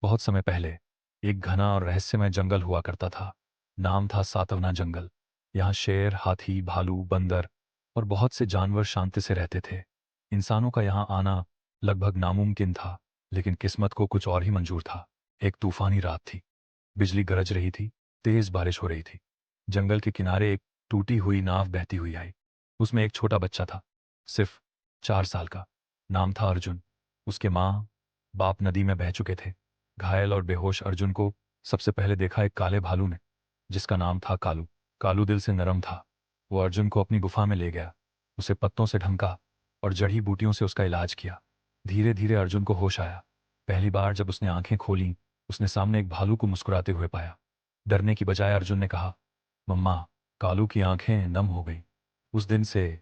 बहुत समय पहले एक घना और रहस्यमय जंगल हुआ करता था। नाम था सातवना जंगल। यहाँ शेर, हाथी, भालू, बंदर और बहुत से जानवर शांति से रहते थे। इंसानों का यहाँ आना लगभग नामुमकिन था, लेकिन किस्मत को कुछ और ही मंजूर था। एक तूफानी रात थी। बिजली गरज रही थी। तेज बारिश हो रही थी। जंगल के किनारे एक टूटी हुई नाव बहती हुई आई। उसमें एक छोटा बच्चा था, सिर्फ 4 साल का। नाम था अर्जुन। उसके माँ बाप नदी में बह चुके थे। घायल और बेहोश अर्जुन को सबसे पहले देखा एक काले भालू ने, जिसका नाम था कालू। कालू दिल से नरम था। वो अर्जुन को अपनी गुफा में ले गया, उसे पत्तों से ढंका और जड़ी बूटियों से उसका इलाज किया। धीरे धीरे अर्जुन को होश आया। पहली बार जब उसने आंखें खोलीं, उसने सामने एक भालू को मुस्कुराते हुए पाया। डरने की बजाय अर्जुन ने कहा, मम्मा। कालू की आंखें नम हो गईं। उस दिन से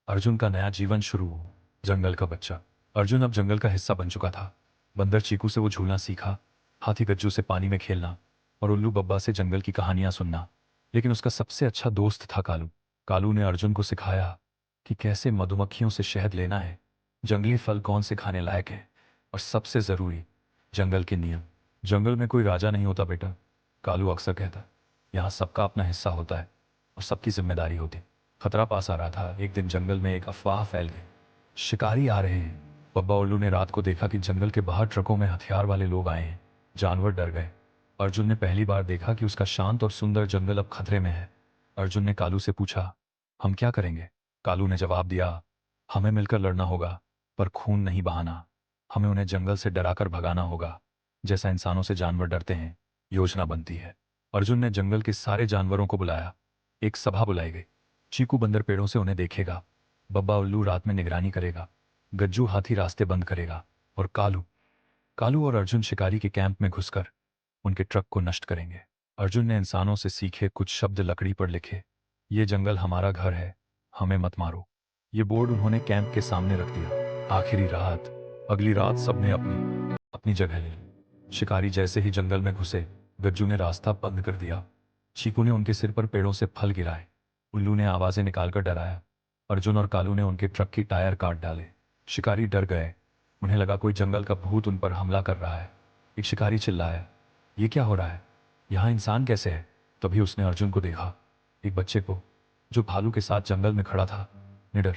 अर्जुन का नया जीवन शुरू हुआ। जंगल का बच्चा अर्जुन अब जंगल का हिस्सा बन चुका था। बंदर चीकू से वो झूलना सीखा, हाथी गज्जू से पानी में खेलना और उल्लू बब्बा से जंगल की कहानियां सुनना। लेकिन उसका सबसे अच्छा दोस्त था कालू। कालू ने अर्जुन को सिखाया कि कैसे मधुमक्खियों से शहद लेना है, जंगली फल कौन से खाने लायक है, और सबसे जरूरी, जंगल के नियम। जंगल में कोई राजा नहीं होता बेटा, कालू अक्सर कहता। यहाँ सबका अपना हिस्सा होता है और सबकी जिम्मेदारी होती। खतरा पास आ रहा था। एक दिन जंगल में एक अफवाह फैल गई, शिकारी आ रहे हैं। बब्बा उल्लू ने रात को देखा कि जंगल के बाहर ट्रकों में हथियार वाले लोग आए हैं। जानवर डर गए। अर्जुन ने पहली बार देखा कि उसका शांत और सुंदर जंगल अब खतरे में है। अर्जुन ने कालू से पूछा, हम क्या करेंगे? कालू ने जवाब दिया, हमें मिलकर लड़ना होगा, पर खून नहीं बहाना। हमें उन्हें जंगल से डराकर भगाना होगा, जैसा इंसानों से जानवर डरते हैं। योजना बनती है। अर्जुन ने जंगल के सारे जानवरों को बुलाया। एक सभा बुलाई गई। चीकू बंदर पेड़ों से उन्हें देखेगा, बब्बा उल्लू रात में निगरानी करेगा, गज्जू हाथी रास्ते बंद करेगा, और कालू कालू और अर्जुन शिकारी के कैंप में घुसकर उनके ट्रक को नष्ट करेंगे। अर्जुन ने इंसानों से सीखे कुछ शब्द लकड़ी पर लिखे, ये जंगल हमारा घर है, हमें मत मारो। ये बोर्ड उन्होंने कैंप के सामने रख दिया। आखिरी रात अगली रात सबने अपनी अपनी जगह ली। शिकारी जैसे ही जंगल में घुसे, गज्जू ने रास्ता बंद कर दिया। चीकू ने उनके सिर पर पेड़ों से फल गिराए। उल्लू ने आवाजें निकालकर डराया। अर्जुन और कालू ने उनके ट्रक की टायर काट डाले। शिकारी डर गए। उन्हें लगा कोई जंगल का भूत उन पर हमला कर रहा है। एक शिकारी चिल्लाया, ये क्या हो रहा है? यहाँ इंसान कैसे है? तभी उसने अर्जुन को देखा, एक बच्चे को, जो भालू के साथ जंगल में खड़ा था। निडर,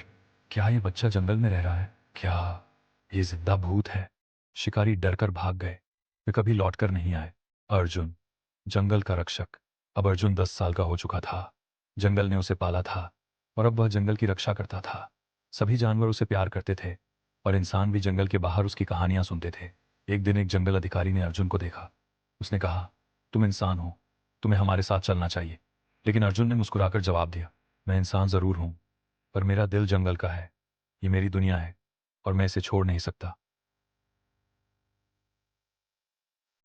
क्या ये बच्चा जंगल में रह रहा है? क्या ये जिंदा भूत है? शिकारी डरकर भाग गए। वे कभी लौटकर नहीं आए। अर्जुन, जंगल का रक्षक। अब अर्जुन 10 साल का हो चुका था। जंगल ने उसे पाला था और अब वह जंगल की रक्षा करता था। सभी जानवर उसे प्यार करते थे और इंसान भी जंगल के बाहर उसकी कहानियां सुनते थे। एक दिन एक जंगल अधिकारी ने अर्जुन को देखा। उसने कहा, तुम इंसान हो, तुम्हें हमारे साथ चलना चाहिए। लेकिन अर्जुन ने मुस्कुराकर जवाब दिया, मैं इंसान जरूर हूं, पर मेरा दिल जंगल का है। ये मेरी दुनिया है और मैं इसे छोड़ नहीं सकता।